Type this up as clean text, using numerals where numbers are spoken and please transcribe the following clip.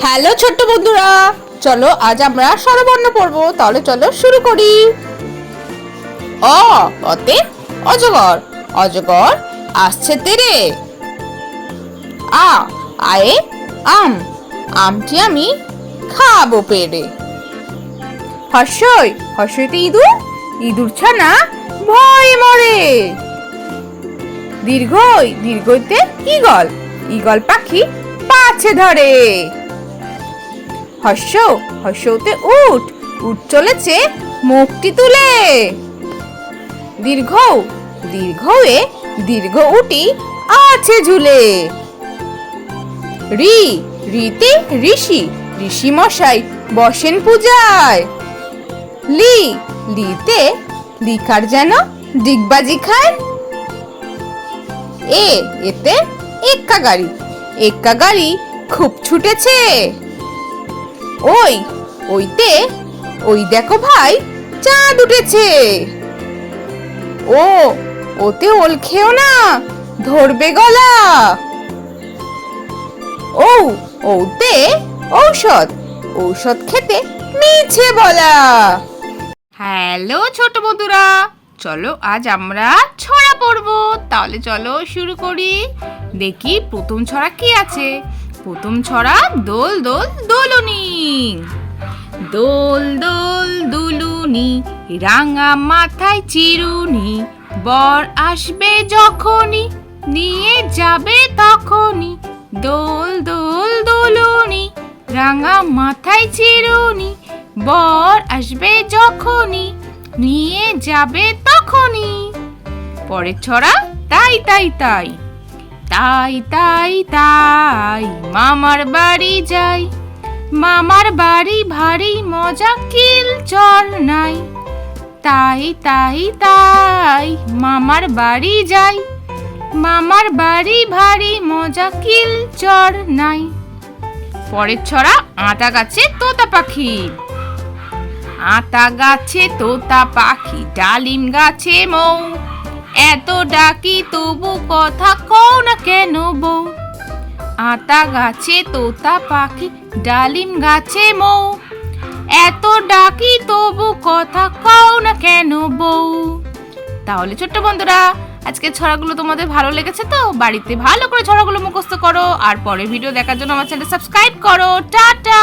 Hello ছোট্ট বন্ধুরা, চলো আজ আমরা স্বরবর্ণ পড়বো। তাহলে চলো শুরু করি। অ অতে অজগর, অজগর আসছে তেরে। আ আয়ে আম, আমটি আমি খাবো পেরে। হর্ষই হর্ষইতে ইঁদুর, ইঁদুর ছানা ভয়ে মরে। দীর্ঘই দীর্ঘইতে ঈগল, ঈগল পাখি পাছে ধরে। হর্ষ হর্ষতে উট, উট চলেছে মুখটি তুলে। দীর্ঘ দীর্ঘয়ে দীর্ঘ উটি আছে ঝুলে। রি রিতে ঋষি, ঋষি মশাই বসেন পূজায়। লি লিতে লিকার যেন ডিগবাজি খায়। এ এতে এক্কা গাড়ি, এক্কা গাড়ি খুব ছুটেছে। ওই ওইতে ওই দেখো ভাই চাঁদ উঠেছে। ও ওতে ওল খেও না, ধরবে গলা। ও ওতে ঔষধ, ঔষধ খেতে মিছে বলা। হ্যালো ছোট বন্ধুরা, চলো আজ আমরা ছড়া পড়বো। তাহলে চলো শুরু করি। দেখি প্রথম ছড়া কি আছে। প্রথম ছড়া দোল দোল দোলুনি। দোল দোল দুলুনি, রাঙা মাথায় চিরুনি, বর আসবে যখনই, নিয়ে যাবে তখনই। দোল দোল দোলুনি, রাঙা মাথায় চিরুনি, বর আসবে যখনই, নিয়ে যাবে তখনই। পরের ছড়া তাই তাই তাই। তাই তাই তাই মামার বাড়ি যাই, মামার বাড়ি ভারী মজা কিল চর নাই। তাই তাই তাই মামার বাড়ি যাই, মামার বাড়ি ভারী মজা কিল চর নাই। পরের ছড়া আতা গাছে তোতা পাখি। আতা গাছে তোতা পাখি, ডালিম গাছে মৌ, এত ডাকি তবু কথা কও না কেন বউ। আতা গাছে তোতা পাখি, ডালিম গাছে মৌ, এত ডাকি তবু কথা কও না কেন বউ। তাহলে ছোট্ট বন্ধুরা, আজকে ছড়াগুলো তোমাদের ভালো লেগেছে তো? বাড়িতে ভালো করে ছড়াগুলো মুখস্থ করো, আর পরের ভিডিও দেখার জন্য আমার চ্যানেল সাবস্ক্রাইব করো। টাটা।